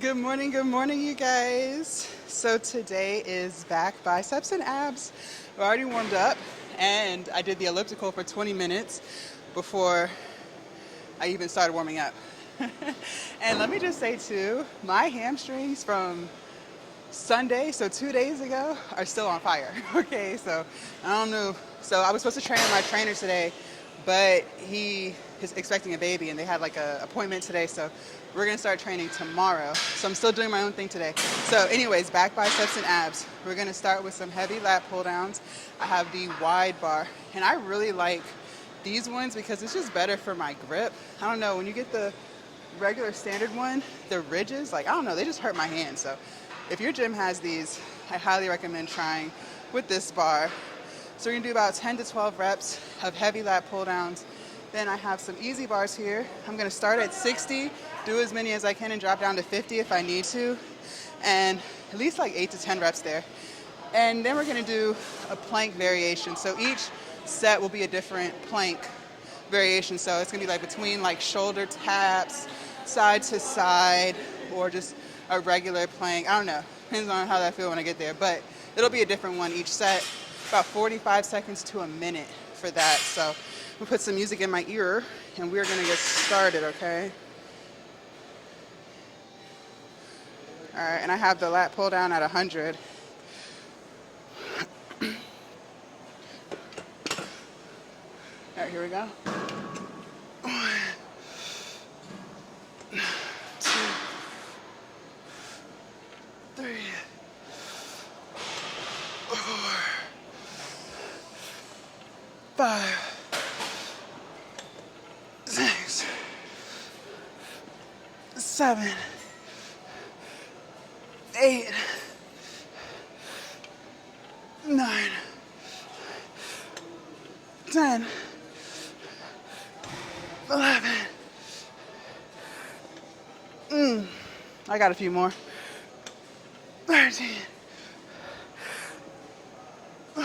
Good morning, you guys. So today is back biceps and abs. We're already warmed up, and I did the elliptical for 20 minutes before I even started warming up. And let me just say too, my hamstrings from Sunday, so 2 days ago, are still on fire. Okay, so I don't know. So I was supposed to train with my trainer today, but he is expecting a baby and they had like a appointment today, so we're gonna start training tomorrow. So I'm still doing my own thing today. So anyways, back biceps and abs. We're gonna start with some heavy lat pull downs. I have the wide bar, and I really like these ones because it's just better for my grip. I don't know, when you get the regular standard one, the ridges, like I don't know, they just hurt my hands. So if your gym has these, I highly recommend trying with this bar. So we're gonna do about 10 to 12 reps of heavy lat pull downs. Then I have some easy bars here. I'm gonna start at 60, do as many as I can and drop down to 50 if I need to. And at least like 8 to 10 reps there. And then we're gonna do a plank variation. So each set will be a different plank variation. So it's gonna be like between like shoulder taps, side to side, or just a regular plank. I don't know. Depends on how I feel when I get there. But it'll be a different one each set. About 45 seconds to a minute for that. So we'll put some music in my ear and we're gonna get started, okay? All right, and I have the lat pull down at 100. All right, here we go. 2, 3, 4, 5, 6, 7, 8, 9, 10, 11. I got a few more. 13. I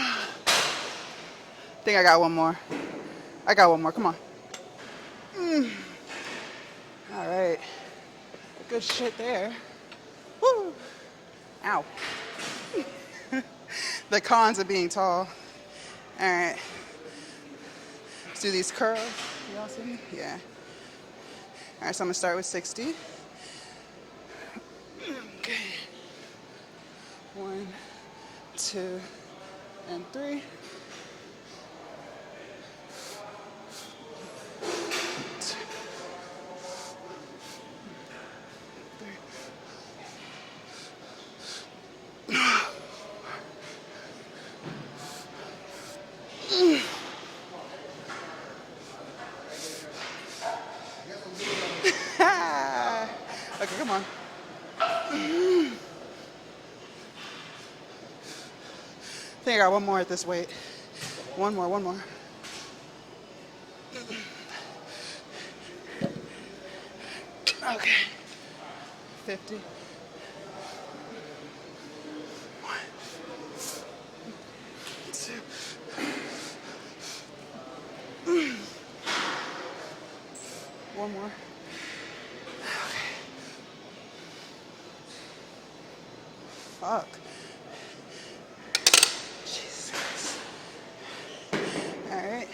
think I got one more. I got one more. Come on. All right. Good shit there. Woo. Ow. The cons of being tall. All right. Let's do these curls. Y'all see me? Yeah. All right, so I'm gonna start with 60. Okay. 1, 2, and 3. 2, 3. Okay, come on. I think I got one more at this weight. One more. Okay. 50. 1, 2. One more. Okay. Fuck. Jesus. All right.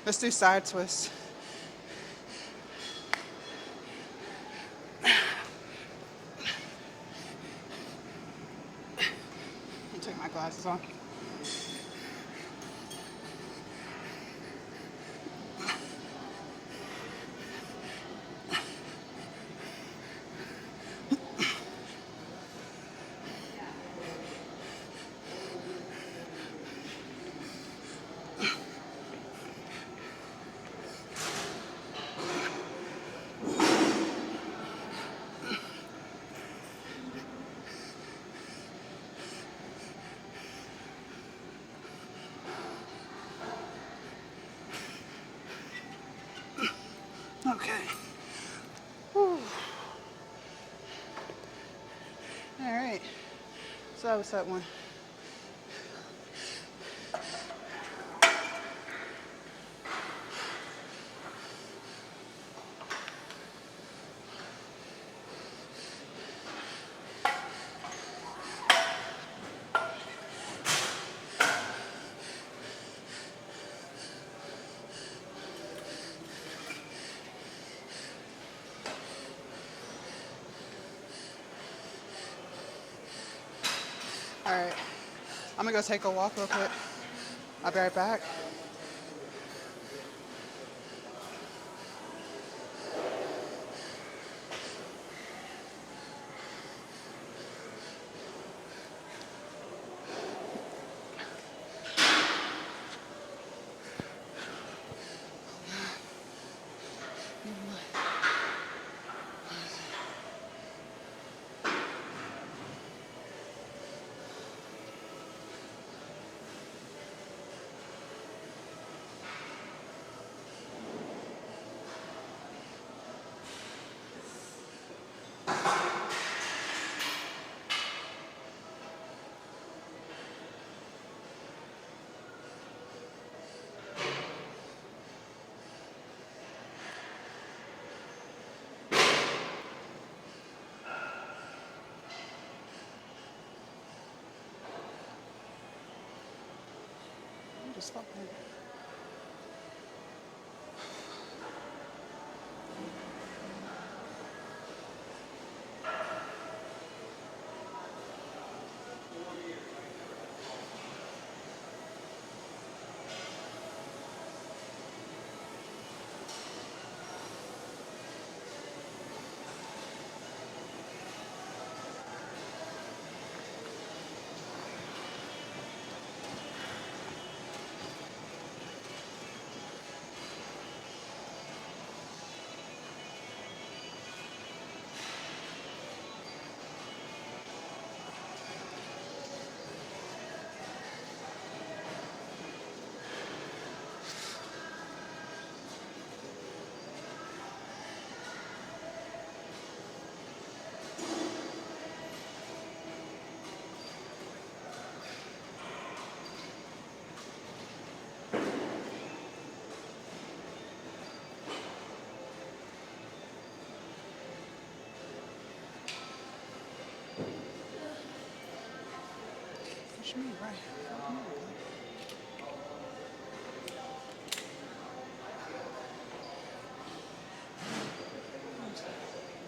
Let's do side twist. Let me take my glasses on. Okay. Whew. All right. So that was that one. All right, I'm gonna go take a walk real quick. I'll be right back. Just fucking. Push me right.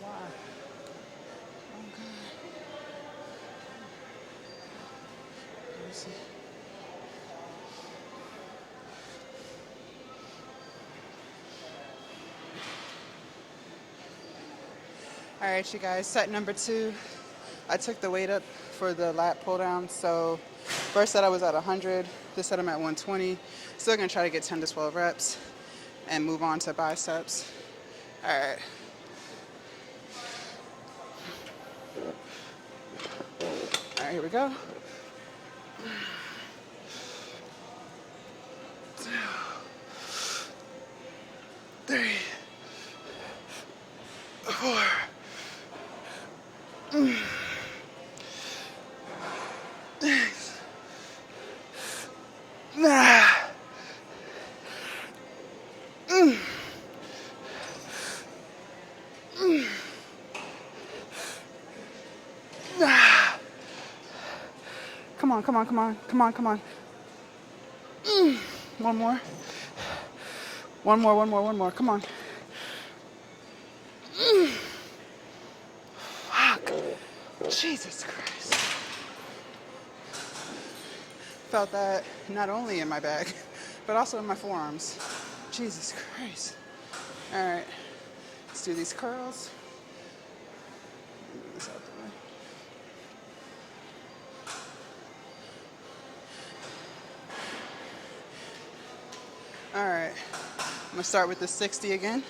Why? Oh God. Let me see. All right, you guys. Set number 2. I took the weight up for the lat pull down. So first set I was at 100. This set I'm at 120. Still gonna try to get 10 to 12 reps and move on to biceps. All right. All right, here we go. 2, 3, 4. Nah. Nah. Come on, come on, come on, come on, come on. One more. One more, one more, one more. Come on. Fuck. Jesus Christ. Felt that not only in my back, but also in my forearms. Jesus Christ. All right. Let's do these curls. Move this out the way. All right. I'm gonna start with the 60 again.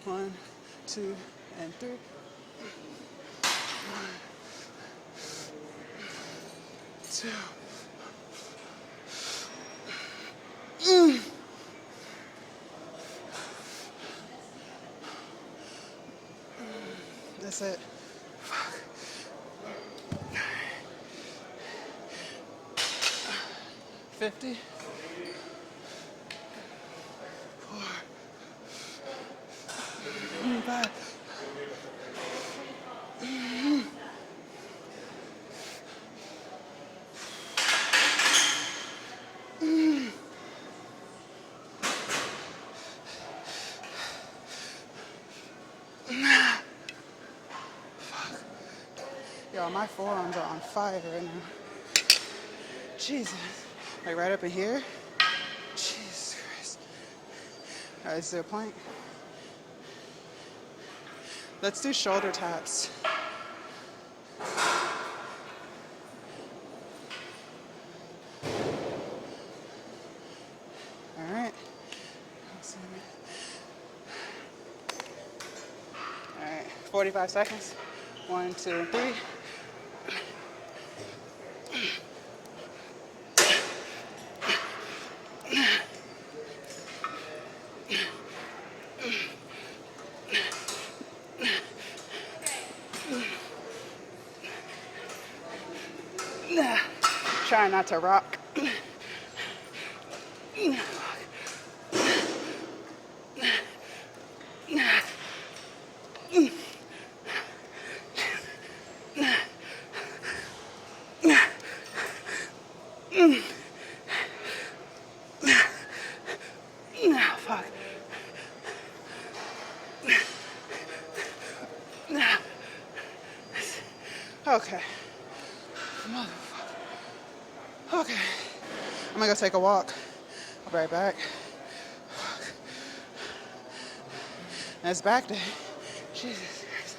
1, 2, and 3. 1, 2. That's it. Fuck. 50. 4. 5. my forearms are on fire right now. Jesus. Like right up in here. Jesus Christ. All right, let's do a plank. Let's do shoulder taps. All right. All right, 45 seconds. 1, 2, 3. Try not to rock. Fuck. Okay. Okay. I'm gonna go take a walk. I'll be right back. And it's back day. Jesus Christ.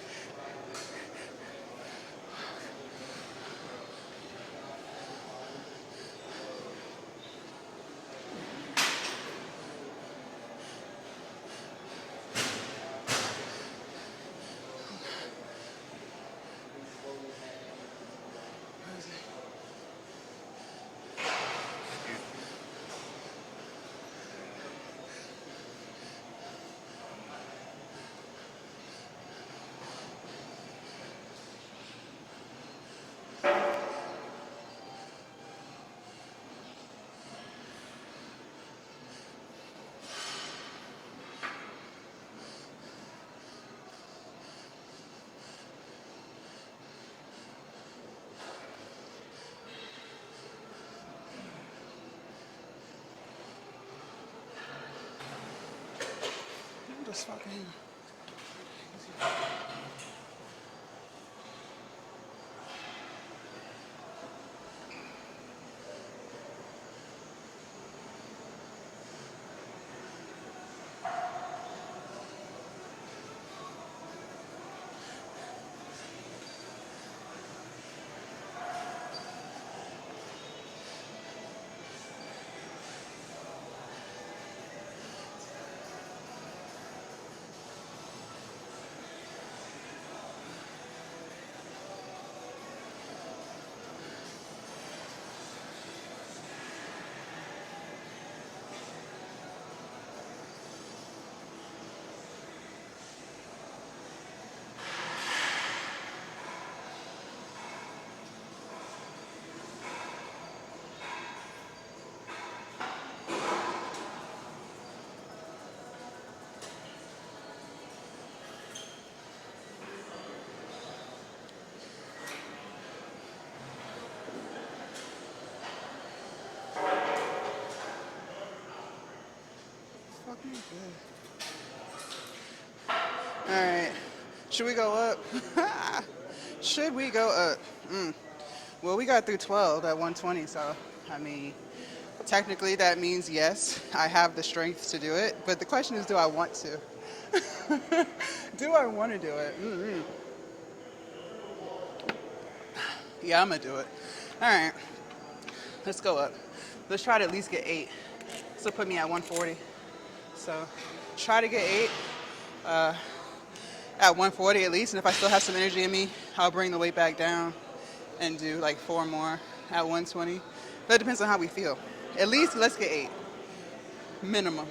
I'm just fucking. Fucking good. All right. Should we go up? Should we go up? Well, we got through 12 at 120, so I mean, technically that means yes, I have the strength to do it. But the question is, do I want to? Do I want to do it? Yeah, I'm gonna do it. All right, let's go up. Let's try to at least get 8. This will put me at 140. So try to get 8 at 140 at least. And if I still have some energy in me, I'll bring the weight back down and do like 4 more at 120. But it depends on how we feel. At least let's get 8. Minimum.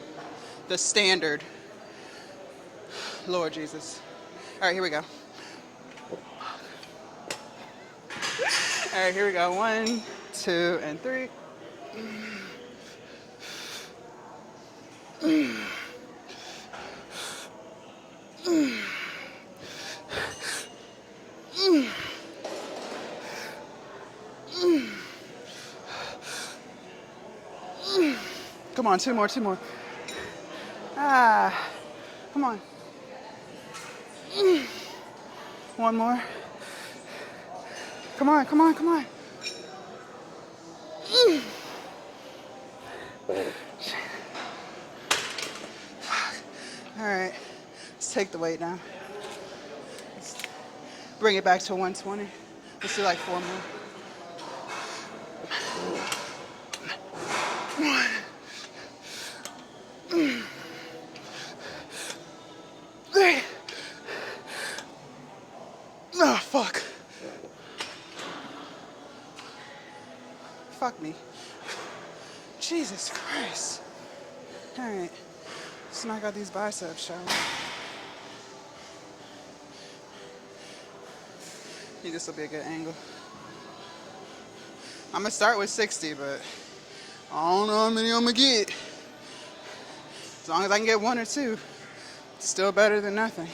The standard. Lord Jesus. All right, here we go. All right, here we go. 1, 2, and 3. Come on, 2 more, 2 more. Come on. 1 more. Come on, come on, come on. All right, let's take the weight down. Bring it back to 120. Let's do like 4 more. 3. Oh, fuck. Fuck me. Jesus Christ. All right, let's knock out these biceps, shall we? I think this will be a good angle. I'm gonna start with 60, but I don't know how many I'm gonna get. As long as I can get 1 or 2, it's still better than nothing.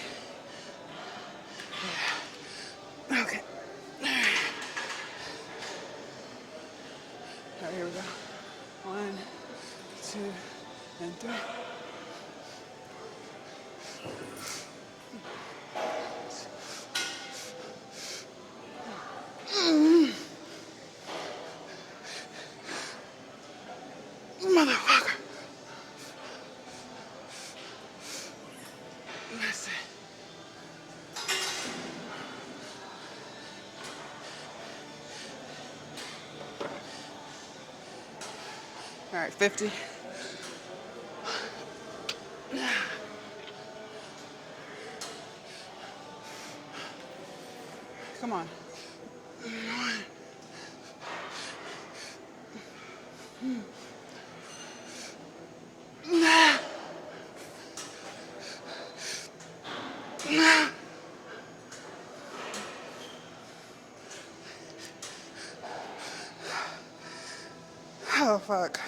Yeah. Okay. All right, here we go. 1, 2, and 3. Motherfucker. That's it. All right, 50. Come on. Oh, fuck.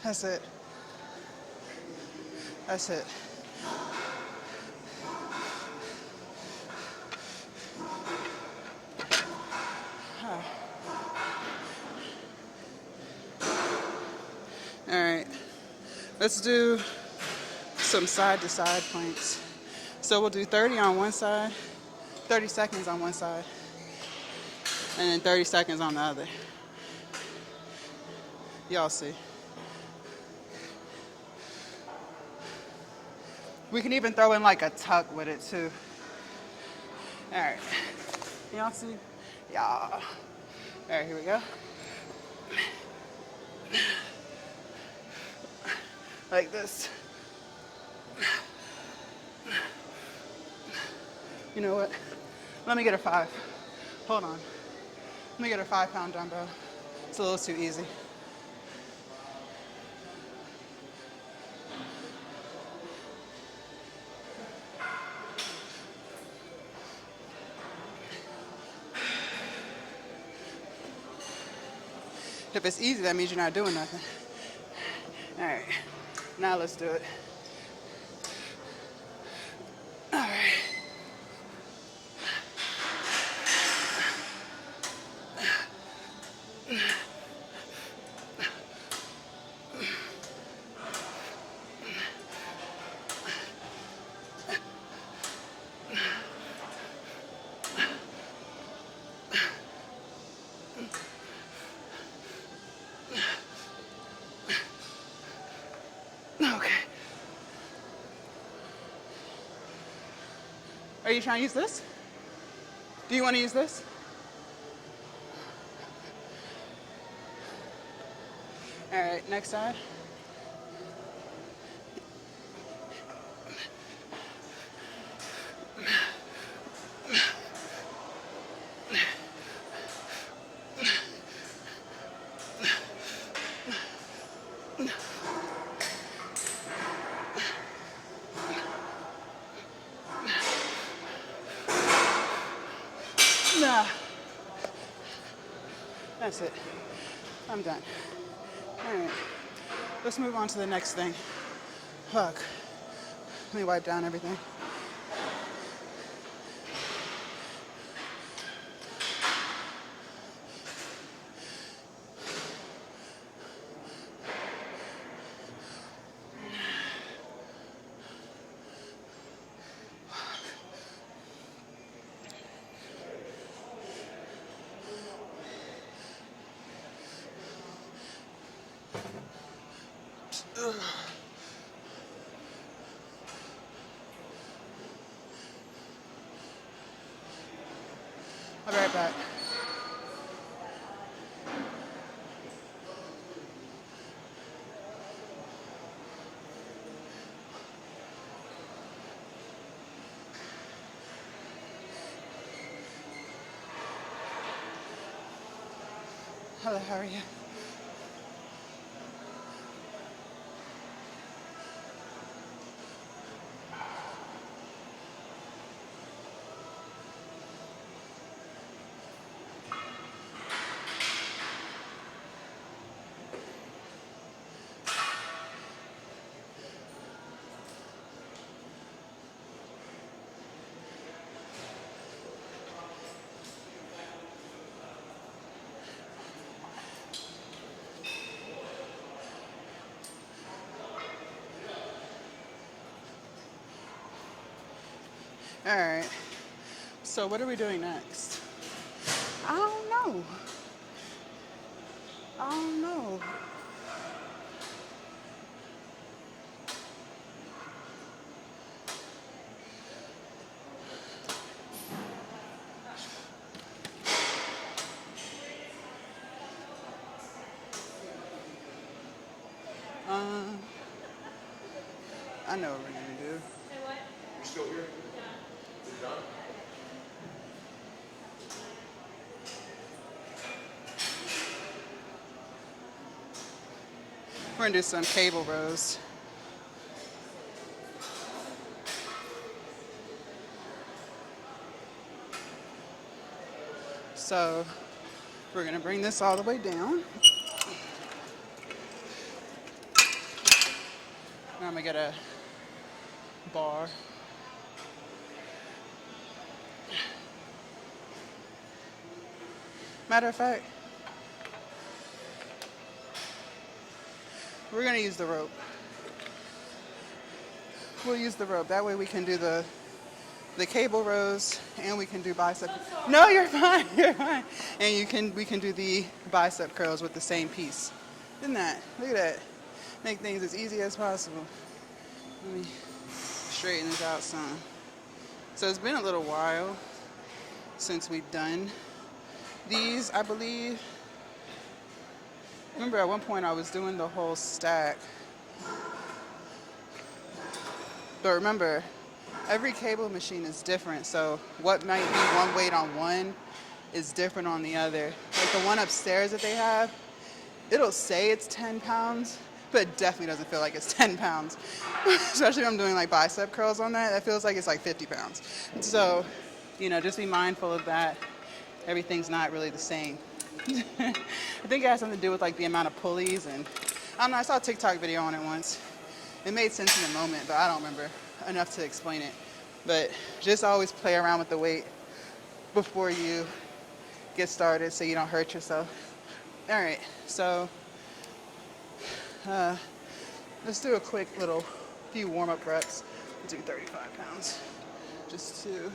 That's it. That's it. All right, let's do some side to side planks. So we'll do 30 on one side, 30 seconds on one side, and then 30 seconds on the other. Y'all see. We can even throw in like a tuck with it too. All right, y'all see? Yeah. All right, here we go. Like this. You know what? Let me get a 5. Hold on. Let me get a 5-pound dumbbell. It's a little too easy. If it's easy, that means you're not doing nothing. All right, now let's do it. All right. Okay. Are you trying to use this? Do you want to use this? All right, next side. Nah. That's it. I'm done. All right. Let's move on to the next thing. Fuck. Let me wipe down everything. I'll be right back. Hello, how are you? All right. So what are we doing next? I don't know. I don't know. Um, I know what we're gonna do. You still here? Is it done? We're gonna do some cable rows. So we're gonna bring this all the way down. Now I'm gonna get a bar. Matter of fact, we're gonna use the rope. We'll use the rope. That way we can do the cable rows and we can do bicep. No, you're fine. You're fine. And we can do the bicep curls with the same piece. Isn't that? Look at that. Make things as easy as possible. Let me straighten this out some. So it's been a little while since we've done these, I believe. Remember at one point I was doing the whole stack. But remember, every cable machine is different. So what might be one weight on one is different on the other. Like the one upstairs that they have, it'll say it's 10 pounds, but it definitely doesn't feel like it's 10 pounds. Especially if I'm doing like bicep curls on that, it feels like it's like 50 pounds. So, just be mindful of that. Everything's not really the same. I think it has something to do with like the amount of pulleys and I don't know, I saw a TikTok video on it once. It made sense in the moment, but I don't remember enough to explain it. But just always play around with the weight before you get started so you don't hurt yourself. All right, so let's do a quick little few warm-up reps. Do 35 pounds just to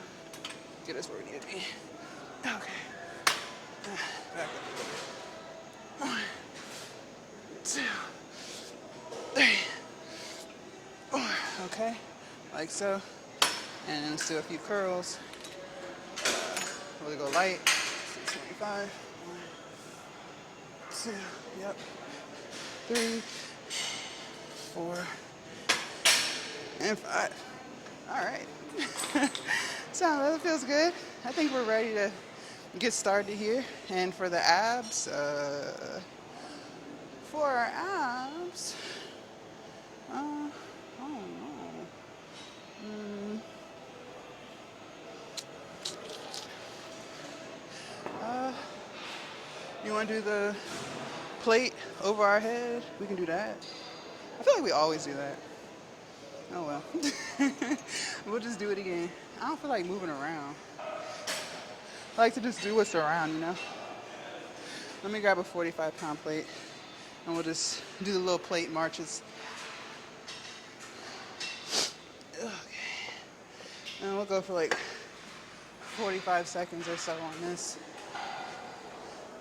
get us where we need to be. Okay. Back up a little bit. 1, 2, 3, 4. Okay, like so. And then let's do a few curls. We'll go light. 25. 1, 2. Yep. 3, 4, and 5. All right. So that feels good. I think we're ready to get started here. And for the abs, for our abs, I don't know. You want to do the plate over our head? We can do that. I feel like we always do that. Oh well. We'll just do it again. I don't feel like moving around. I like to just do what's around, Let me grab a 45-pound plate and we'll just do the little plate marches. Okay. And we'll go for like 45 seconds or so on this.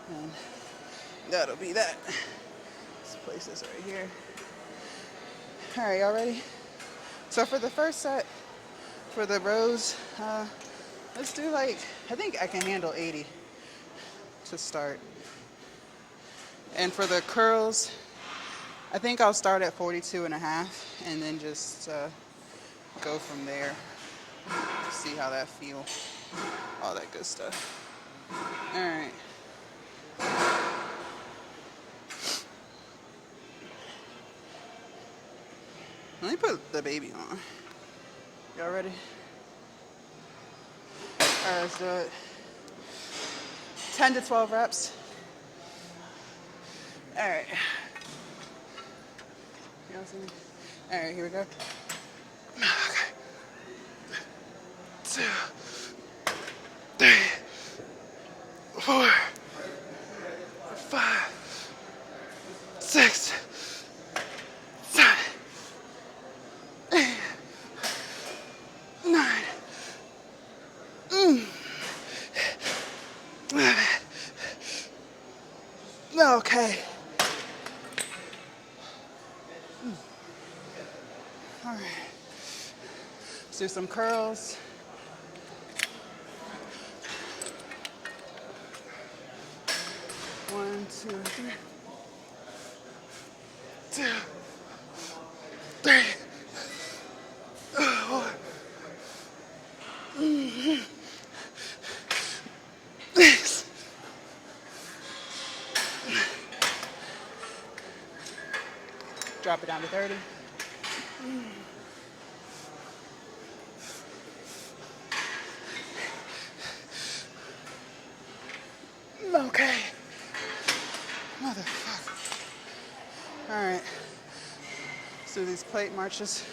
And that'll be that. Let's place this right here. All right, y'all ready? So for the first set, for the rows, let's do like, I think I can handle 80 to start. And for the curls, I think I'll start at 42 and a half and then just go from there to see how that feels. All that good stuff. All right. Let me put the baby on. Y'all ready? All right, let's do it. 10 to 12 reps. All right. You all see me? All right, here we go. Okay. 2, 3, 4, 5, 6, 7, 8, 9, 11. Okay. All right. Let's do some curls. One, two, three. 2, 3, 4. Six. Drop it down to 30. Okay. Motherfucker. All right. Let's do these plate marches.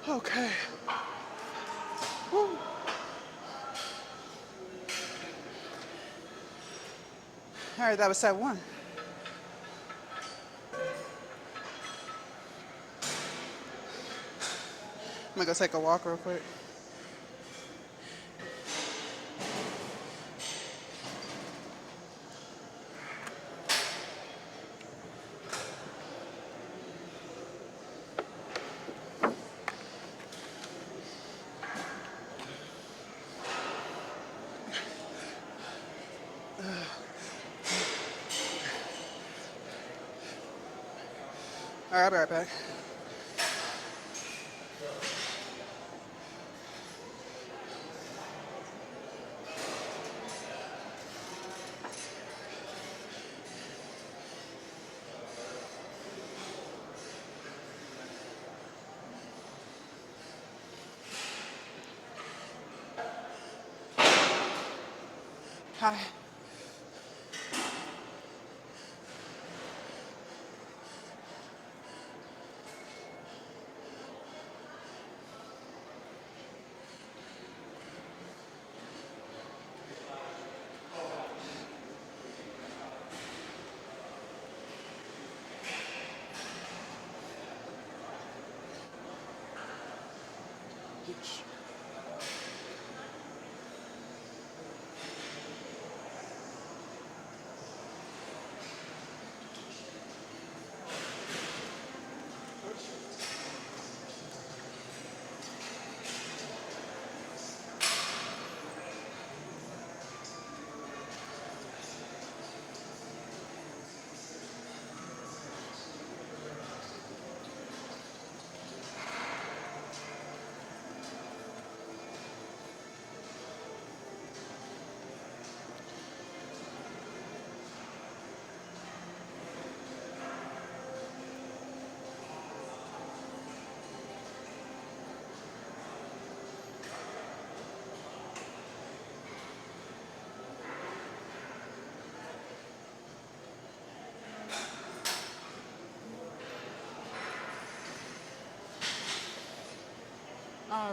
Okay. Woo. All right, that was set one. I'm gonna go take a walk real quick. All right, I'll be right back. Hi.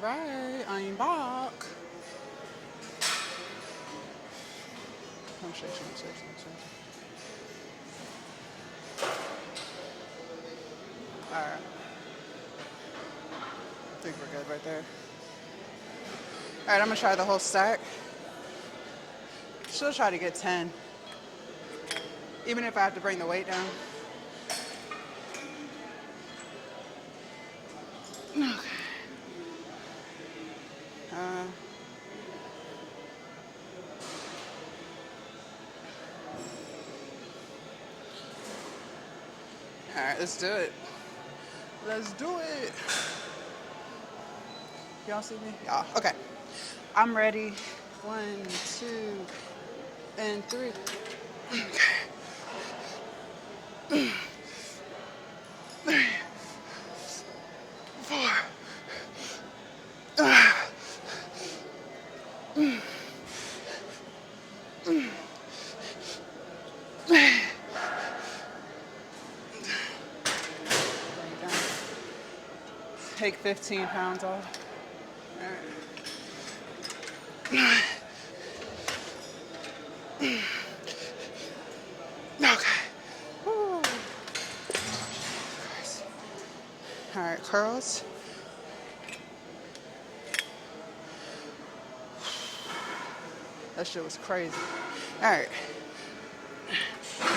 All right, I'm back. All right, I think we're good right there. All right, I'm gonna try the whole stack. Still try to get 10, even if I have to bring the weight down. Uh, all right, let's do it. Let's do it. Y'all see me? Y'all. Okay. I'm ready. 1, 2, and 3. Take 15 pounds off. All right. Okay. Woo. All right, curls. That shit was crazy. All right. 1,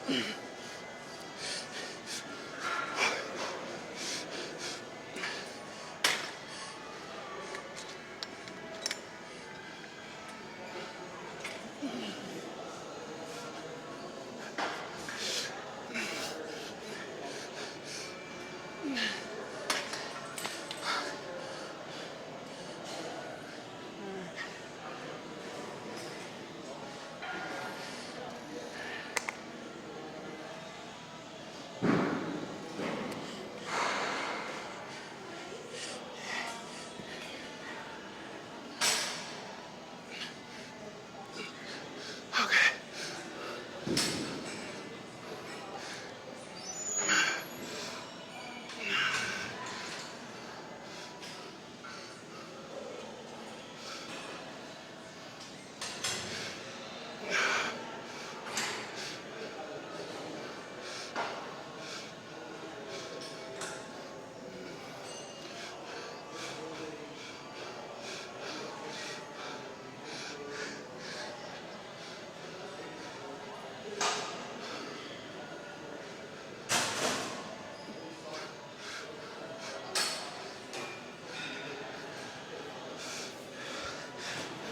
2. Okay.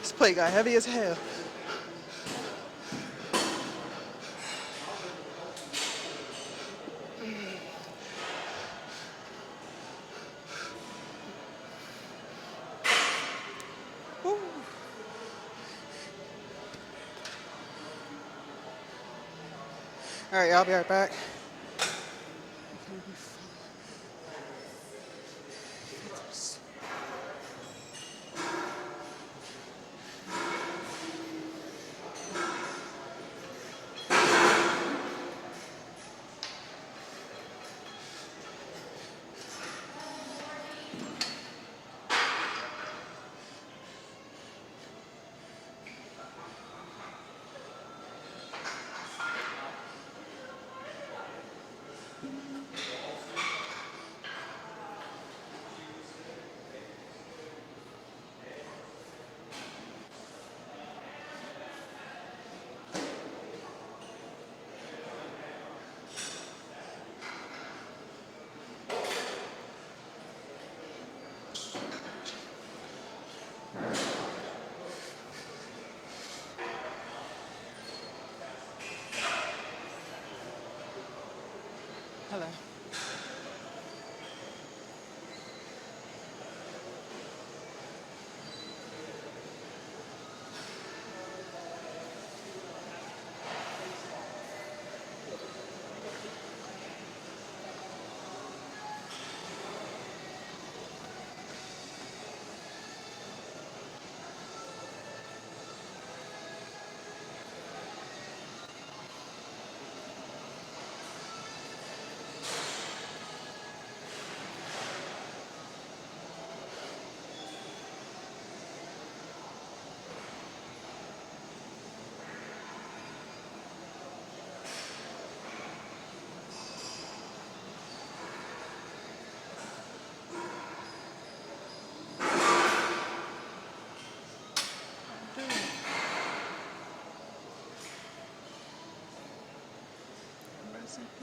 This plate got heavy as hell. Woo. All right, y'all be right back.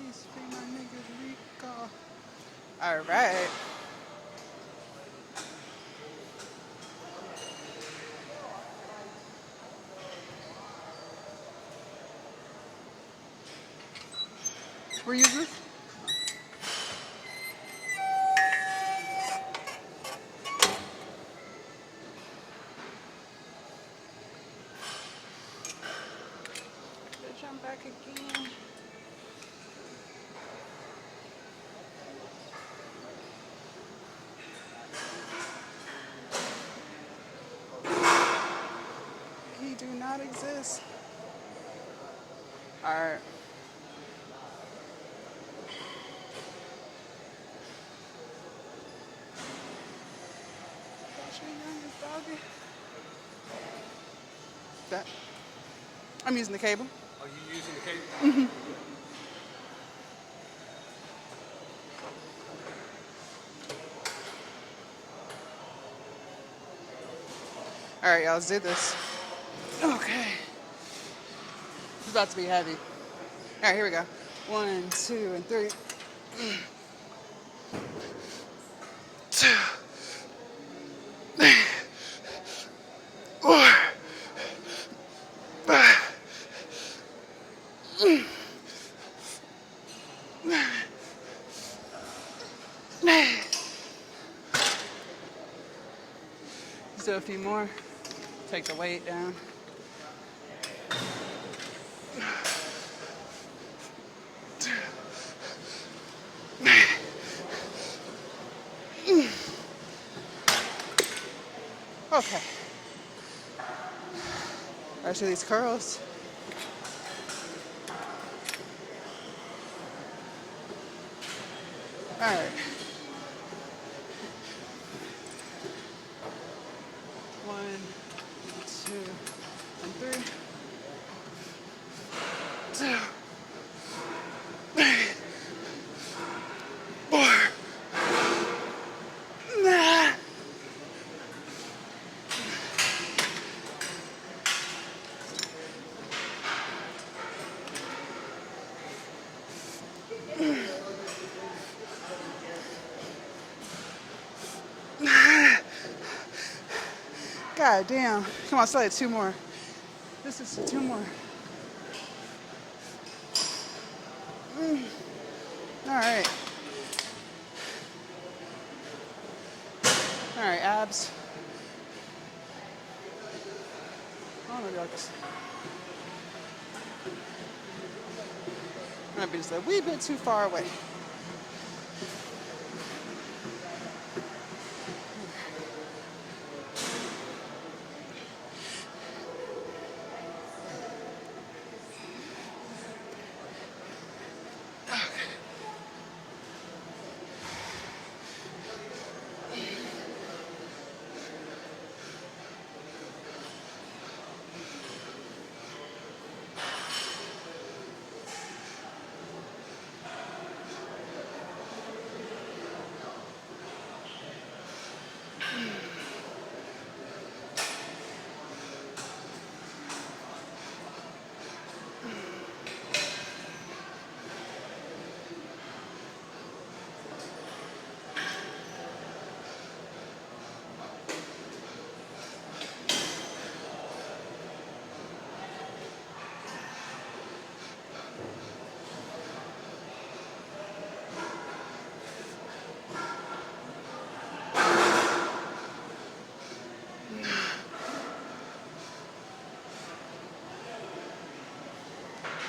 Please free my nigga Rico. All right. Where you this? Bitch, I'm back again. He do not exist. All right. That's your youngest doggy. That. I'm using the cable. Are you using the cable? All right, y'all, let's do this. Okay. It's about to be heavy. All right, here we go. 1, 2, and 3. 2, 4, 5, 9. Let's do a few more. Take the weight down. Okay. Rest of these curls. All right. 1, 2, and 3. 2, 4, 9. God damn. Come on, slide 2 more. This is 2 more. All right. All right, abs. I don't know, y'all. Might be just a wee bit too far away.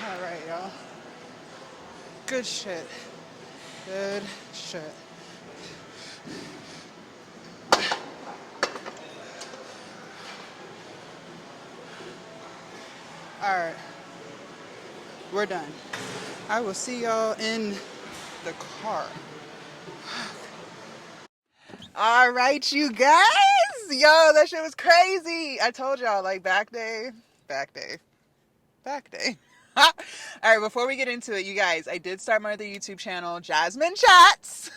All right, y'all. Good shit. Good shit. All right. We're done. I will see y'all in the car. All right, you guys. Yo, that shit was crazy. I told y'all, like, back day. All right, before we get into it, you guys, I did start my other YouTube channel, Jasmine Chats.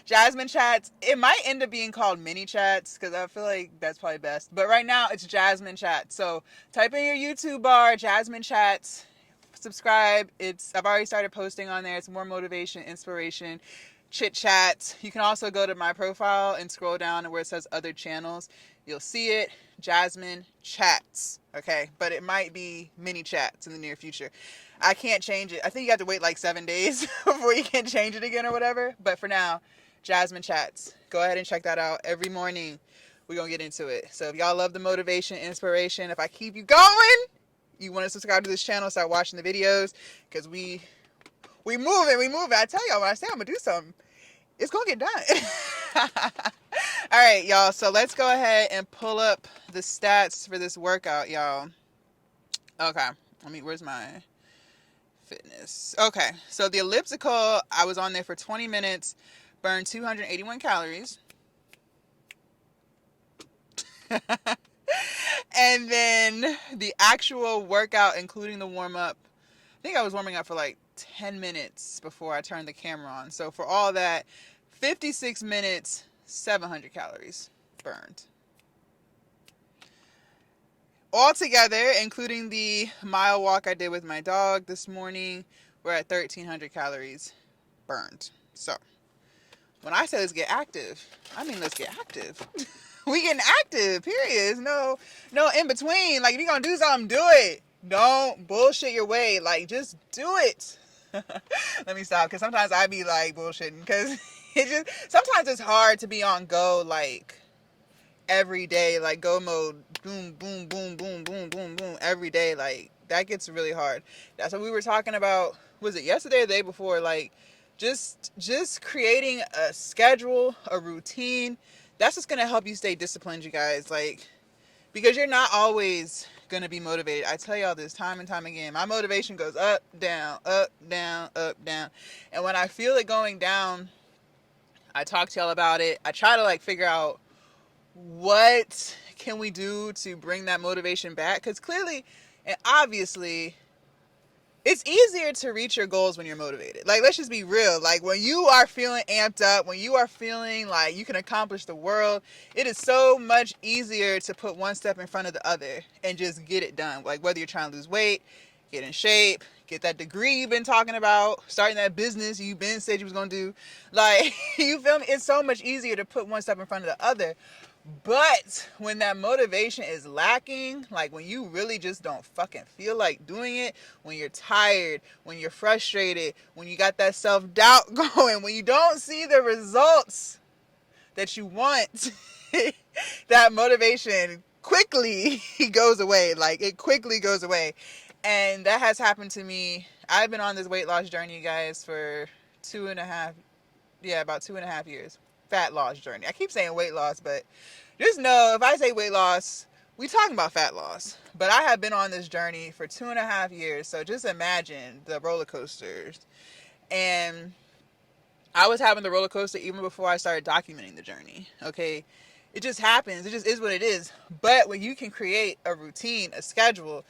Jasmine Chats. It might end up being called Mini Chats because I feel like that's probably best. But right now, it's Jasmine Chats. So type in your YouTube bar, Jasmine Chats. subscribe. I've already started posting on there. It's more motivation, inspiration, chit chat. You can also go to my profile and scroll down to where it says other channels. You'll see it, Jasmine Chats. Okay, but it might be mini chats in the near future. I can't change it. I think you have to wait like 7 days before you can change it again or whatever. But for now, Jasmine Chats. Go ahead and check that out every morning. We're going to get into it. So if y'all love the motivation, inspiration, if I keep you going, you want to subscribe to this channel, start watching the videos, because we moving. I tell y'all, when I say I'm going to do something, it's going to get done. All right, y'all. So let's go ahead and pull up the stats for this workout, y'all. Okay. Where's my fitness? Okay. So the elliptical, I was on there for 20 minutes, burned 281 calories. And then the actual workout, including the warm up, I think I was warming up for like 10 minutes before I turned the camera on. So for all that, 56 minutes, 700 calories burned. Altogether, including the mile walk I did with my dog this morning, we're at 1,300 calories burned. So when I say let's get active, I mean let's get active. We getting active, period. No in between. Like, if you're gonna do something, do it. Don't bullshit your way. Like, just do it. Let me stop, because sometimes I be like bullshitting, because sometimes it's hard to be on go, like, every day, like go mode, boom, boom, boom, boom, boom, boom, boom, every day. Like, that gets really hard. That's what we were talking about. Was it yesterday or the day before? Like, just creating a schedule, a routine. That's just gonna help you stay disciplined, you guys. Like, because you're not always gonna be motivated. I tell y'all this time and time again. My motivation goes up, down, up, down, up, down. And when I feel it going down, I talk to y'all about it. I try to like figure out what can we do to bring that motivation back, because clearly and obviously it's easier to reach your goals when you're motivated. Like, let's just be real. Like, when you are feeling amped up, when you are feeling like you can accomplish the world, it is so much easier to put one step in front of the other and just get it done. Like, whether you're trying to lose weight, get in shape, get that degree you've been talking about, starting that business you've been said you was going to do. Like, you feel me? It's so much easier to put one step in front of the other. But when that motivation is lacking, like when you really just don't fucking feel like doing it, when you're tired, when you're frustrated, when you got that self-doubt going, when you don't see the results that you want, that motivation quickly goes away. Like, it quickly goes away. And that has happened to me. I've been on this weight loss journey, you guys, for about 2.5 years. Fat loss journey. I keep saying weight loss, but just know if I say weight loss, we talking about fat loss. But I have been on this journey for 2.5 years. So just imagine the roller coasters. And I was having the roller coaster even before I started documenting the journey. Okay. It just happens. It just is what it is. But when you can create a routine, a schedule,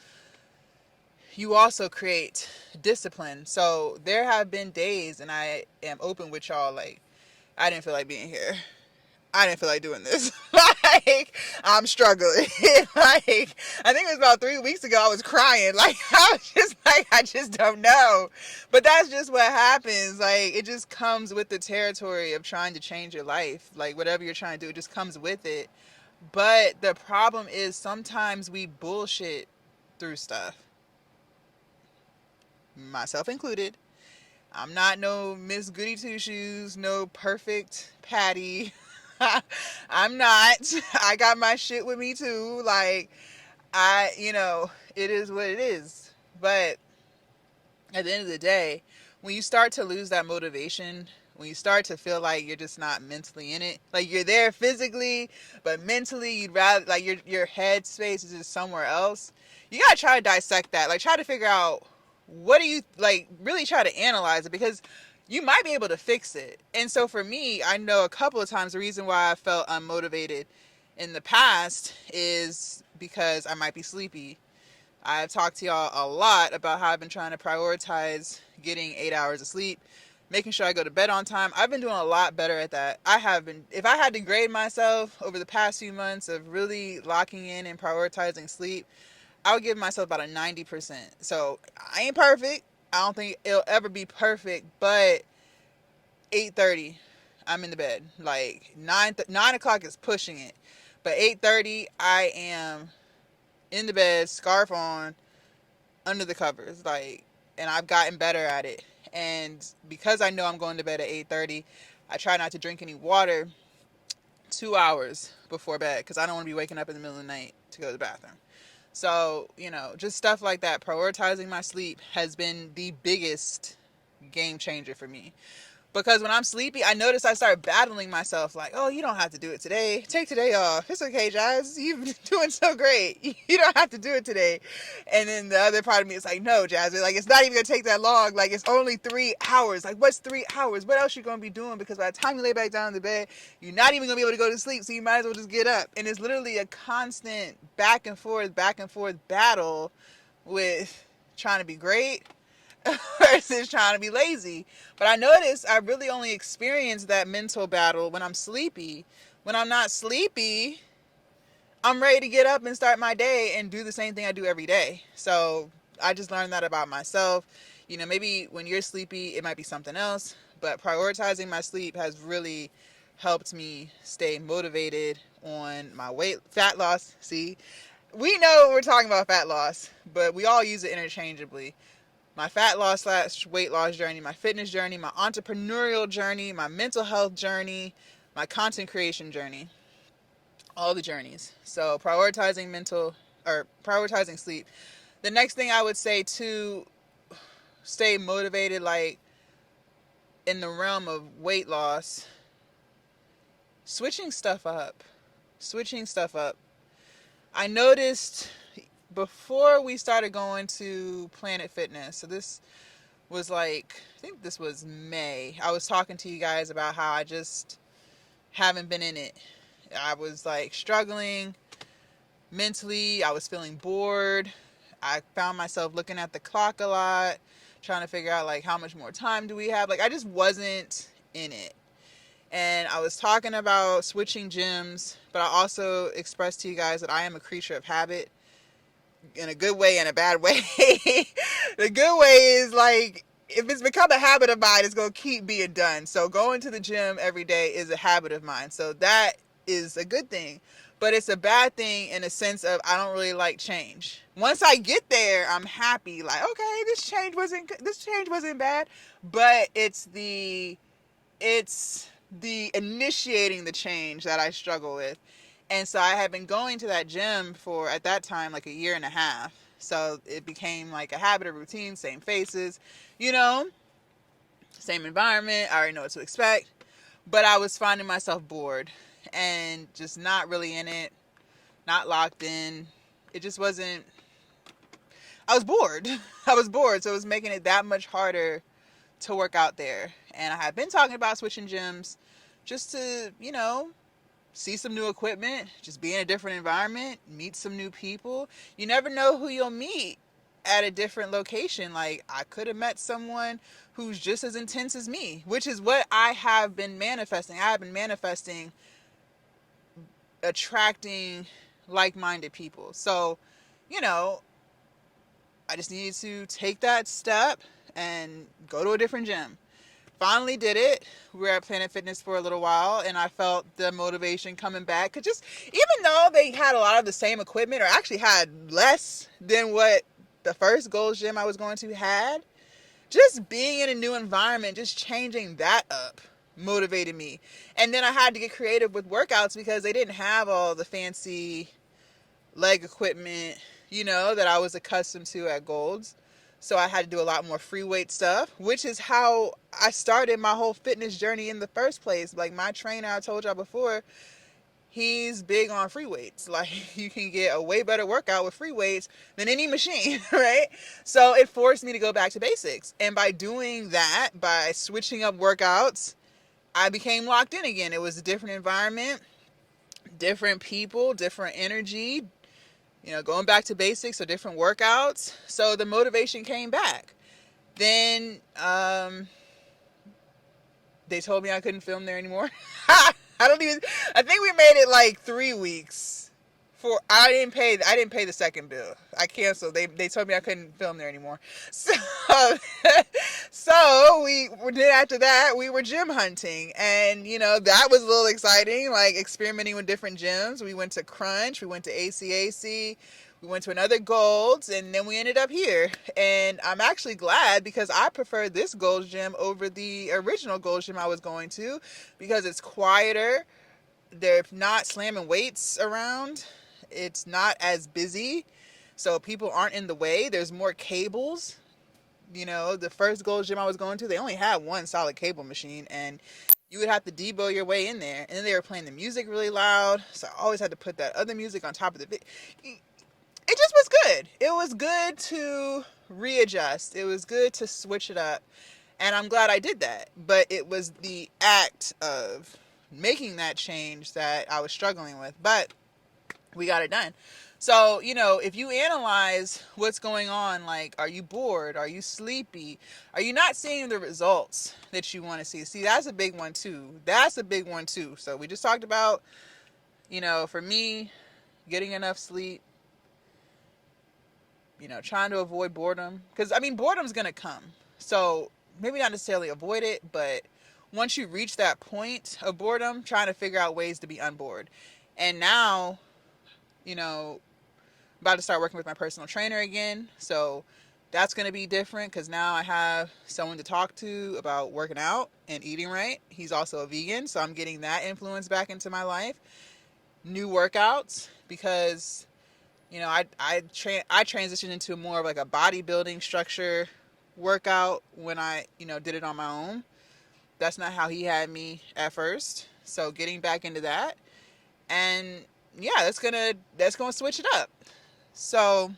you also create discipline. So there have been days, and I am open with y'all, like, I didn't feel like being here. I didn't feel like doing this. Like, I'm struggling. Like, I think it was about 3 weeks ago, I was crying. Like, I was just like, I just don't know. But that's just what happens. Like, it just comes with the territory of trying to change your life. Like, whatever you're trying to do, it just comes with it. But the problem is sometimes we bullshit through stuff, myself included. I'm not no Miss Goody Two Shoes, no perfect Patty. I'm not. I got my shit with me too. Like, it is what it is. But at the end of the day, when you start to lose that motivation, when you start to feel like you're just not mentally in it, like you're there physically, but mentally you'd rather, like, your head space is just somewhere else, you gotta try to dissect that. Like, try to figure out, what do you, like, really try to analyze it, because you might be able to fix it. And so for me, I know a couple of times the reason why I felt unmotivated in the past is because I might be sleepy. I've talked to y'all a lot about how I've been trying to prioritize getting 8 hours of sleep, making sure I go to bed on time. I've been doing a lot better at that. I have been. If I had to grade myself over the past few months of really locking in and prioritizing sleep, I would give myself about a 90%. So I ain't perfect. I don't think it'll ever be perfect, but 8:30, I'm in the bed. Like 9 o'clock is pushing it, but 8:30, I am in the bed, scarf on, under the covers. Like, and I've gotten better at it. And because I know I'm going to bed at 8:30, I try not to drink any water 2 hours before bed because I don't want to be waking up in the middle of the night to go to the bathroom. So, just stuff like that. Prioritizing my sleep has been the biggest game changer for me. Because when I'm sleepy, I notice I start battling myself like, oh, you don't have to do it today. Take today off. It's okay, Jazz. You've been doing so great. You don't have to do it today. And then the other part of me is like, no, Jazz. Like, it's not even going to take that long. Like, it's only 3 hours. Like, what's 3 hours? What else you going to be doing? Because by the time you lay back down in the bed, you're not even going to be able to go to sleep. So you might as well just get up. And it's literally a constant back and forth battle with trying to be great versus trying to be lazy. But I notice I really only experience that mental battle when I'm sleepy. When I'm not sleepy, I'm ready to get up and start my day and do the same thing I do every day. So I just learned that about myself. Maybe when you're sleepy, it might be something else. But prioritizing my sleep has really helped me stay motivated on my fat loss. See, we know we're talking about fat loss, but we all use it interchangeably. My fat loss / weight loss journey, my fitness journey, my entrepreneurial journey, my mental health journey, my content creation journey, all the journeys. So prioritizing sleep. The next thing I would say to stay motivated, like in the realm of weight loss, switching stuff up. Switching stuff up. I noticed before we started going to Planet Fitness, so this was like, I think this was May. I was talking to you guys about how I just haven't been in it. I was like struggling mentally. I was feeling bored. I found myself looking at the clock a lot, trying to figure out like how much more time do we have. Like I just wasn't in it. And I was talking about switching gyms, but I also expressed to you guys that I am a creature of habit, in a good way and a bad way. The good way is like, if it's become a habit of mine, it's going to keep being done. So going to the gym every day is a habit of mine. So that is a good thing. But it's a bad thing in a sense of I don't really like change. Once I get there, I'm happy. Like, okay, this change wasn't bad. But it's the initiating the change that I struggle with. And so I had been going to that gym for, at that time, like a year and a half. So it became like a habit, a routine, same faces, you know, same environment. I already know what to expect. But I was finding myself bored and just not really in it, not locked in. It just wasn't, I was bored. I was bored. So it was making it that much harder to work out there. And I had been talking about switching gyms just to, see some new equipment, just be in a different environment, meet some new people. You never know who you'll meet at a different location. Like I could have met someone who's just as intense as me, which is what I have been manifesting. I have been manifesting attracting like-minded people. So, you know, I just needed to take that step and go to a different gym. Finally did it. We were at Planet Fitness for a little while, and I felt the motivation coming back. Cause just, even though they had a lot of the same equipment, or actually had less than what the first Gold's Gym I was going to had, just being in a new environment, just changing that up motivated me. And then I had to get creative with workouts because they didn't have all the fancy leg equipment, that I was accustomed to at Gold's. So I had to do a lot more free weight stuff, which is how I started my whole fitness journey in the first place. Like my trainer, I told y'all before, he's big on free weights. Like you can get a way better workout with free weights than any machine, right? So it forced me to go back to basics. And by doing that, by switching up workouts, I became locked in again. It was a different environment, different people, different energy, going back to basics, so different workouts. So the motivation came back. Then they told me I couldn't film there anymore. I think we made it like 3 weeks, I didn't pay the second bill. I canceled. They told me I couldn't film there anymore. So so we did after that we were gym hunting, and that was a little exciting, like experimenting with different gyms. We went to Crunch, we went to ACAC, we went to another Gold's, and then we ended up here. And I'm actually glad, because I prefer this Gold's gym over the original Gold's gym I was going to, because it's quieter. They're not slamming weights around. It's not as busy, so people aren't in the way. There's more cables. The first Gold's gym I was going to, they only had one solid cable machine, and you would have to debo your way in there. And then they were playing the music really loud, so I always had to put that other music on top of the it just was good. It was good to readjust. It was good to switch it up. And I'm glad I did that. But it was the act of making that change that I was struggling with. But we got it done. So, if you analyze what's going on, like, are you bored? Are you sleepy? Are you not seeing the results that you want to see? See, that's a big one too. So we just talked about, for me, getting enough sleep, trying to avoid boredom. Because, boredom's going to come. So maybe not necessarily avoid it, but once you reach that point of boredom, trying to figure out ways to be unbored. And now, about to start working with my personal trainer again. So that's going to be different, because now I have someone to talk to about working out and eating right. He's also a vegan, so I'm getting that influence back into my life. New workouts, because I transitioned into more of like a bodybuilding structure workout when I did it on my own. That's not how he had me at first. So getting back into that, and yeah, that's gonna switch it up. So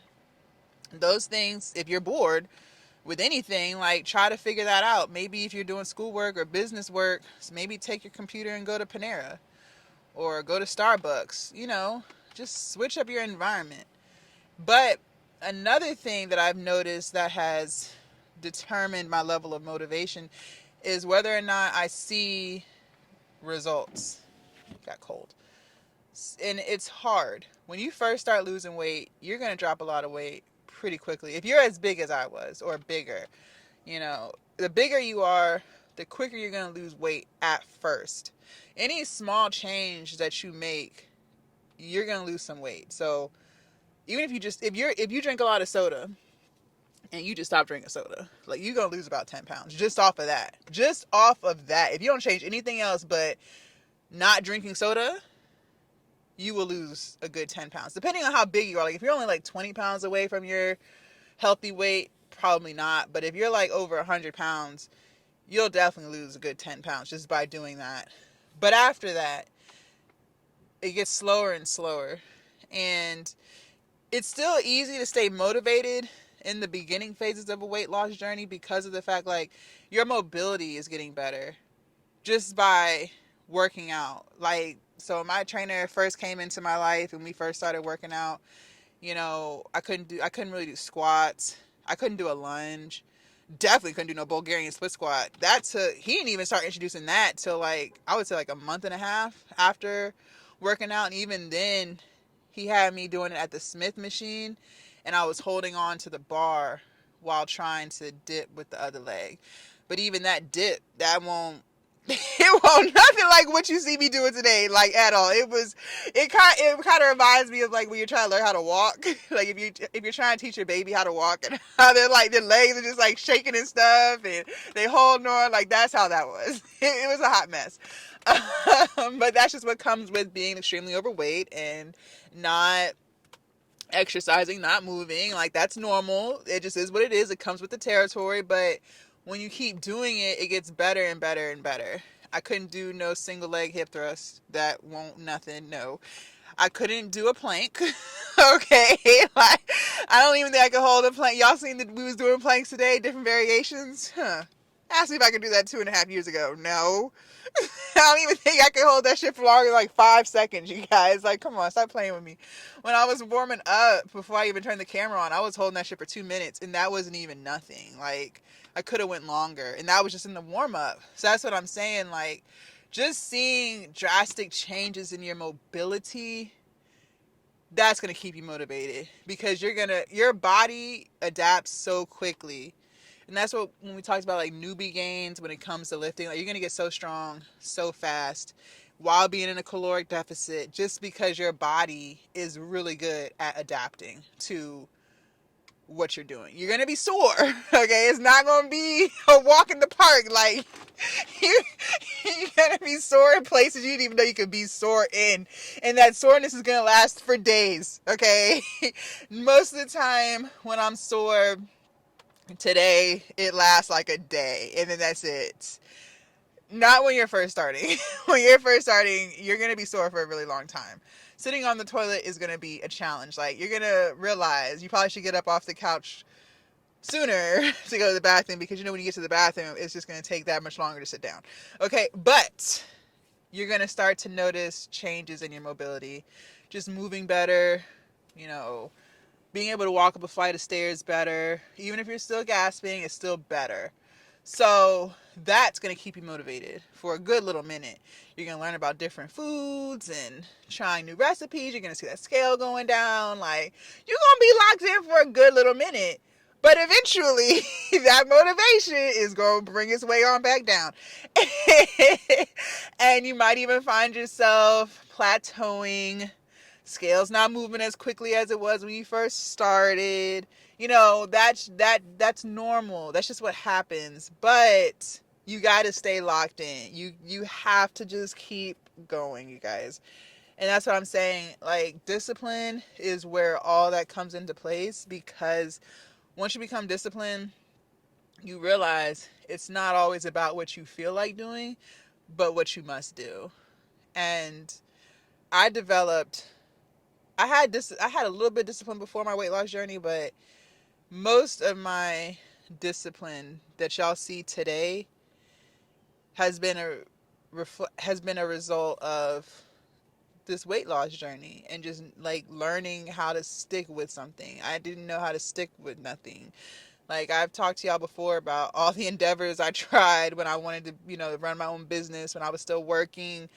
those things, if you're bored with anything, like, try to figure that out. Maybe if you're doing schoolwork or business work, maybe take your computer and go to Panera or go to Starbucks. Just switch up your environment. But another thing that I've noticed that has determined my level of motivation is whether or not I see results. Got cold. And it's hard. When you first start losing weight, you're going to drop a lot of weight pretty quickly. If you're as big as I was, or bigger, the bigger you are, the quicker you're going to lose weight at first. Any small change that you make, you're going to lose some weight. So even if you drink a lot of soda and you just stop drinking soda, like, you're going to lose about 10 pounds just off of that. If you don't change anything else but not drinking soda, you will lose a good 10 pounds, depending on how big you are. Like, if you're only like 20 pounds away from your healthy weight, probably not. But if you're like over 100 pounds, you'll definitely lose a good 10 pounds just by doing that. But after that, it gets slower and slower. And it's still easy to stay motivated in the beginning phases of a weight loss journey, because of the fact, like, your mobility is getting better just by working out. Like, so my trainer first came into my life and we first started working out, I couldn't really do squats. I couldn't do a lunge. Definitely couldn't do no Bulgarian split squat. He didn't even start introducing that till, like, I would say, like a month and a half after working out. And even then, he had me doing it at the Smith machine, and I was holding on to the bar while trying to dip with the other leg. But even that dip, that won't it won't nothing like what you see me doing today, like, at all. It kind of reminds me of, like, when you're trying to learn how to walk. Like, if you're trying to teach your baby how to walk, and how they're like, their legs are just like shaking and stuff, and they holding on, like, that's how that was. It was a hot mess. But that's just what comes with being extremely overweight and not exercising, not moving. Like, that's normal. It just is what it is. It comes with the territory. But when you keep doing it, it gets better and better and better. I couldn't do no single leg hip thrust. That won't nothing. No. I couldn't do a plank. Okay. Like, I don't even think I could hold a plank. Y'all seen that we was doing planks today, different variations? Ask me if I could do that 2.5 years ago. No. I don't even think I could hold that shit for longer than like 5 seconds, you guys. Like, come on, stop playing with me. When I was warming up, before I even turned the camera on, I was holding that shit for 2 minutes, and that wasn't even nothing. Like, I could have went longer, and that was just in the warm up. So that's what I'm saying. Like, just seeing drastic changes in your mobility That's going to keep you motivated because your body adapts so quickly. And that's what, when we talked about like newbie gains when it comes to lifting, like you're going to get so strong so fast while being in a caloric deficit just because your body is really good at adapting to what you're doing. You're gonna be sore, okay? It's not gonna be a walk in the park. Like you, you're gonna be sore in places you didn't even know you could be sore in, and that soreness is gonna last for days, okay? Most of the time, when I'm sore today, it lasts like a day, and then that's it. Not when you're first starting. When you're first starting, you're gonna be sore for a really long time. Sitting on the toilet is gonna be a challenge. Like you're gonna realize you probably should get up off the couch sooner to go to the bathroom because you know when you get to the bathroom it's just going to take that much longer to sit down. Okay, but you're going to start to notice changes in your mobility, just moving better, you know, being able to walk up a flight of stairs better. Even if you're still gasping, it's still better. So that's going to keep you motivated for a good little minute. You're going to learn about different foods and trying new recipes. You're going to see that scale going down. Like, you're going to be locked in for a good little minute. But eventually, that motivation is going to bring its way on back down. And you might even find yourself plateauing, scale's not moving as quickly as it was when you first started. You know, that's normal. That's just what happens. But you got to stay locked in. You have to just keep going, you guys. And that's what I'm saying. Like, discipline is where all that comes into place, because once you become disciplined, you realize it's not always about what you feel like doing, but what you must do. And I developed I had a little bit of discipline before my weight loss journey, but most of my discipline that y'all see today has been a result of this weight loss journey and just like learning how to stick with something. I didn't know how to stick with nothing. Like, I've talked to y'all before about all the endeavors I tried when I wanted to, run my own business, when I was still working.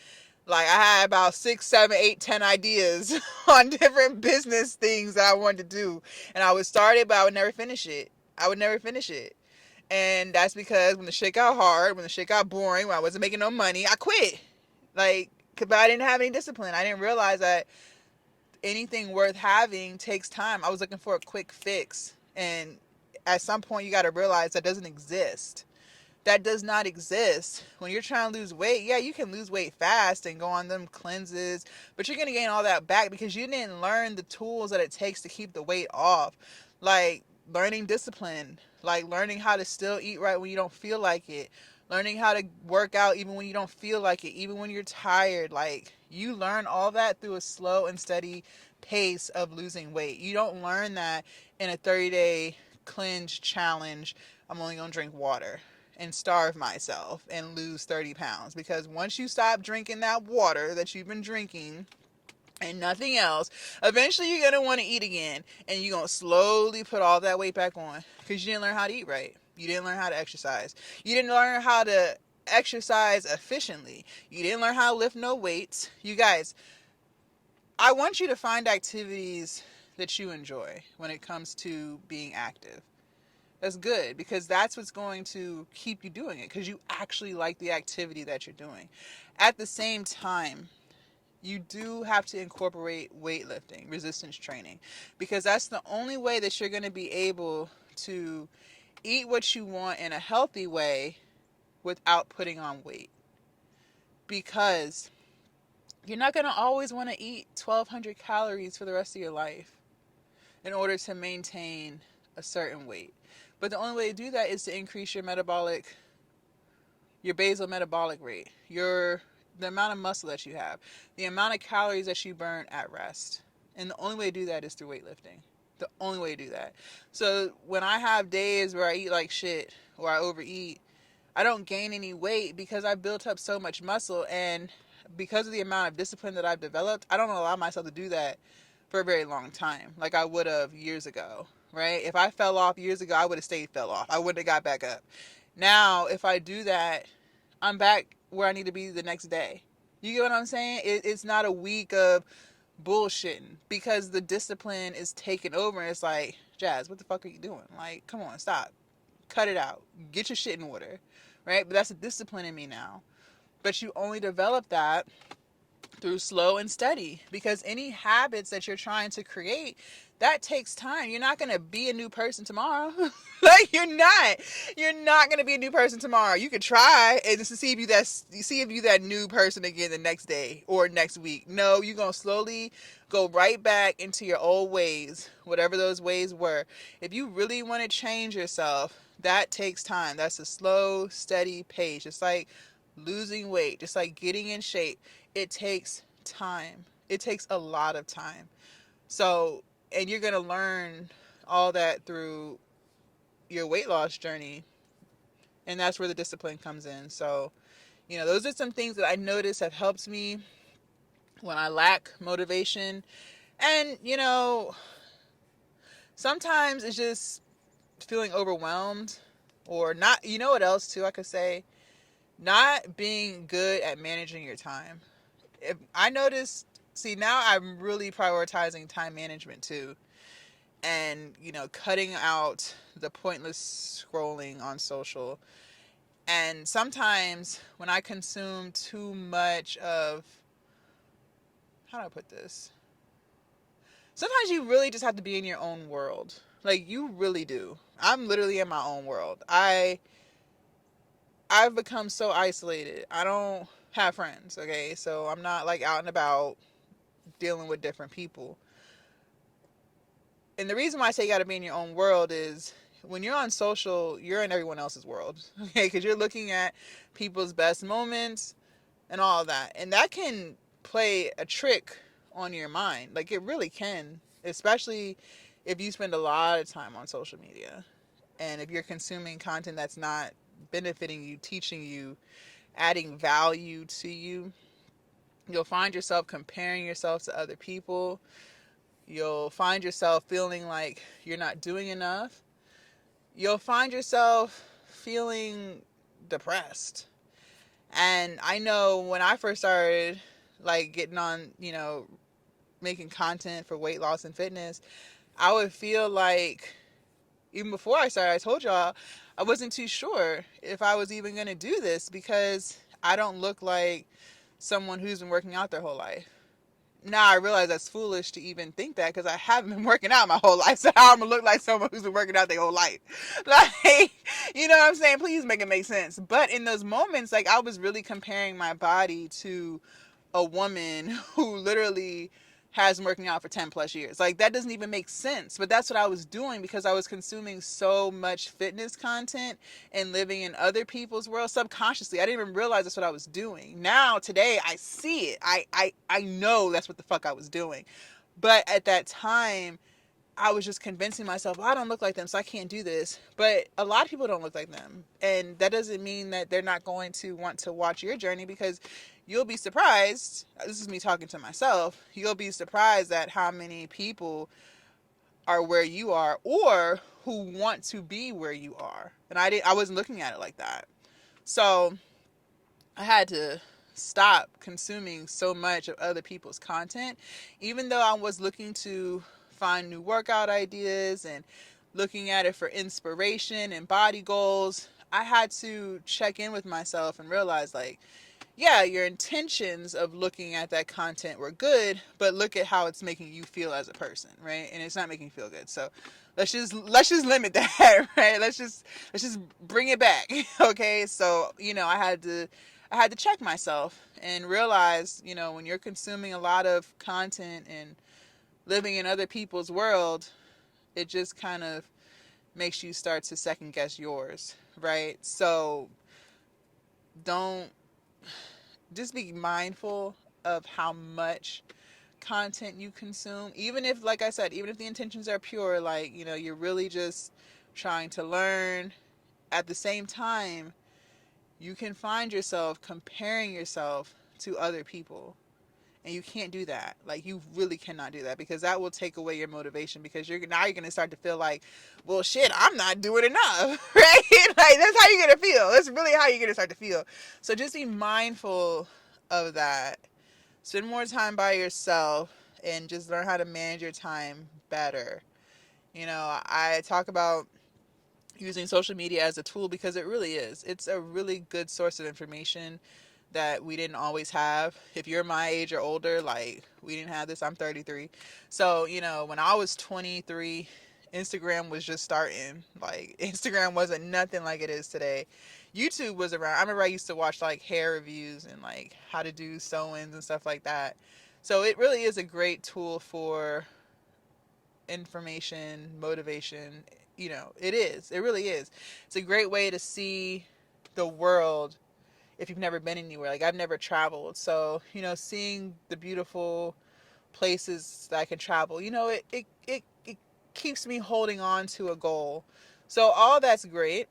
Like, I had about 6, 7, 8, 10 ideas on different business things that I wanted to do. And I would start it, but I would never finish it. I would never finish it. And that's because when the shit got hard, when the shit got boring, when I wasn't making no money, I quit. Like, because I didn't have any discipline. I didn't realize that anything worth having takes time. I was looking for a quick fix. And at some point, you got to realize that doesn't exist. That does not exist. When you're trying to lose weight, yeah, you can lose weight fast and go on them cleanses, but you're going to gain all that back because you didn't learn the tools that it takes to keep the weight off. Like learning discipline, like learning how to still eat right when you don't feel like it, learning how to work out even when you don't feel like it, even when you're tired. Like, you learn all that through a slow and steady pace of losing weight. You don't learn that in a 30-day cleanse challenge. I'm only going to drink water and starve myself and lose 30 pounds. Because once you stop drinking that water that you've been drinking and nothing else, eventually you're going to want to eat again, and you're going to slowly put all that weight back on because you didn't learn how to eat right. You didn't learn how to exercise. You didn't learn how to exercise efficiently. You didn't learn how to lift no weights. You guys, I want you to find activities that you enjoy when it comes to being active. That's good, because that's what's going to keep you doing it, because you actually like the activity that you're doing. At the same time, you do have to incorporate weightlifting, resistance training, because that's the only way that you're going to be able to eat what you want in a healthy way without putting on weight. Because you're not going to always want to eat 1,200 calories for the rest of your life in order to maintain a certain weight. But the only way to do that is to increase your basal metabolic rate, the amount of muscle that you have, the amount of calories that you burn at rest. And the only way to do that is through weightlifting. The only way to do that. So when I have days where I eat like shit or I overeat, I don't gain any weight because I've built up so much muscle. And because of the amount of discipline that I've developed, I don't allow myself to do that for a very long time like I would have years ago, right? If I fell off years ago, I would have fell off. I wouldn't have got back up. Now, if I do that, I'm back where I need to be the next day. You get what I'm saying? It's not a week of bullshitting because the discipline is taken over and it's like, Jazz, what the fuck are you doing? Like, come on, stop. Cut it out. Get your shit in order. Right? But that's a discipline in me now. But you only develop that through slow and steady, because any habits that you're trying to create, that takes time. You're not going to be a new person tomorrow. Like, you're not going to be a new person tomorrow. You could try and just see if you that new person again the next day or next week. No, you're going to slowly go right back into your old ways, whatever those ways were. If you really want to change yourself, that takes time. That's a slow, steady pace. Just like losing weight, just like getting in shape, it takes time. It takes a lot of time. So, and you're going to learn all that through your weight loss journey. And that's where the discipline comes in. So, those are some things that I notice have helped me when I lack motivation. And, sometimes it's just feeling overwhelmed or not. You know what else, too, I could say? Not being good at managing your time. If I noticed, see, now I'm really prioritizing time management too. And, cutting out the pointless scrolling on social. And sometimes when I consume too much of, how do I put this? Sometimes you really just have to be in your own world. Like, you really do. I'm literally in my own world. I've become so isolated. I don't have friends, okay? So I'm not like out and about dealing with different people. And the reason why I say you got to be in your own world is when you're on social, you're in everyone else's world, okay? Because you're looking at people's best moments and all of that. And that can play a trick on your mind. Like, it really can, especially if you spend a lot of time on social media. And if you're consuming content that's not benefiting you, teaching you, adding value to you, you'll find yourself comparing yourself to other people. You'll find yourself feeling like you're not doing enough. You'll find yourself feeling depressed. And I know when I first started, like, getting on, making content for weight loss and fitness, I would feel like, even before I started, I told y'all, I wasn't too sure if I was even going to do this because I don't look like someone who's been working out their whole life. Now I realize that's foolish to even think that because I haven't been working out my whole life. So how I'm going to look like someone who's been working out their whole life? Like, you know what I'm saying? Please make it make sense. But in those moments, like, I was really comparing my body to a woman who literally has been working out for 10 plus years. Like, that doesn't even make sense. But that's what I was doing because I was consuming so much fitness content and living in other people's world subconsciously. I didn't even realize that's what I was doing. Now, today, I see it. I know that's what the fuck I was doing. But at that time, I was just convincing myself, well, I don't look like them, so I can't do this. But a lot of people don't look like them. And that doesn't mean that they're not going to want to watch your journey because you'll be surprised. This is me talking to myself. You'll be surprised at how many people are where you are or who want to be where you are. And I wasn't looking at it like that. So I had to stop consuming so much of other people's content, even though I was looking to find new workout ideas and looking at it for inspiration and body goals. I had to check in with myself and realize, like, yeah, your intentions of looking at that content were good, but look at how it's making you feel as a person, right? And it's not making you feel good. So let's just limit that, right? Let's just bring it back. Okay? So, I had to check myself and realize, when you're consuming a lot of content and living in other people's world, it just kind of makes you start to second guess yours, right? So don't just be mindful of how much content you consume. Even if, like I said, even if the intentions are pure, like, you're really just trying to learn, at the same time, you can find yourself comparing yourself to other people. And you can't do that. Like, you really cannot do that because that will take away your motivation because you're going to start to feel like, well, shit, I'm not doing enough, right? Like, that's how you're going to feel. That's really how you're going to start to feel. So just be mindful of that. Spend more time by yourself and just learn how to manage your time better. You know, I talk about using social media as a tool because it really is. It's a really good source of information that we didn't always have. If you're my age or older, like we didn't have this. I'm 33. So, you know, when I was 23, Instagram was just starting. Like Instagram wasn't nothing like it is today. YouTube was around. I remember I used to watch like hair reviews and like how to do sew-ins and stuff like that. So it really is a great tool for information, motivation. You know, it is. It really is. It's a great way to see the world if you've never been anywhere. Like I've never traveled. So, you know, seeing the beautiful places that I can travel, you know, it keeps me holding on to a goal. So all that's great.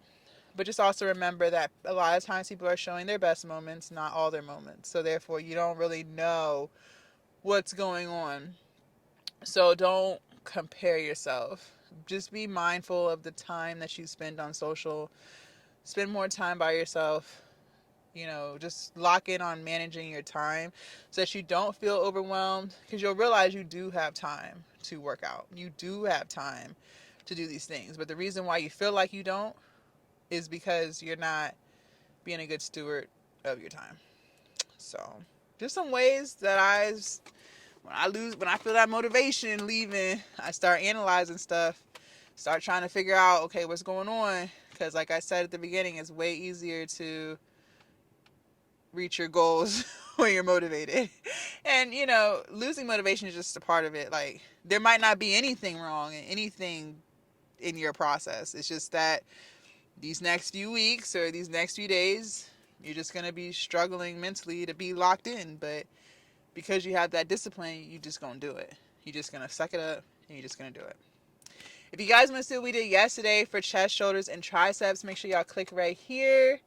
But just also remember that a lot of times people are showing their best moments, not all their moments. So therefore you don't really know what's going on. So don't compare yourself. Just be mindful of the time that you spend on social. Spend more time by yourself. You know, just lock in on managing your time so that you don't feel overwhelmed, because you'll realize you do have time to work out. You do have time to do these things. But the reason why you feel like you don't is because you're not being a good steward of your time. So, just some ways that when I feel that motivation leaving, I start analyzing stuff, start trying to figure out, okay, what's going on? Because, like I said at the beginning, it's way easier to reach your goals when you're motivated. And, you know, losing motivation is just a part of it. Like, there might not be anything wrong and anything in your process. It's just that these next few weeks or these next few days, you're just going to be struggling mentally to be locked in. But because you have that discipline, you just gonna do it. You're just gonna suck it up and you're just gonna do it. If you guys want to see what we did yesterday for chest, shoulders, and triceps, make sure y'all click right here.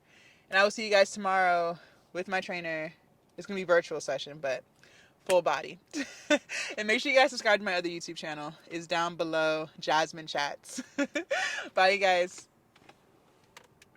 And I will see you guys tomorrow with my trainer. It's gonna be a virtual session, but full body. And make sure you guys subscribe to my other YouTube channel. It's down below, Jasmine Chats. Bye, you guys.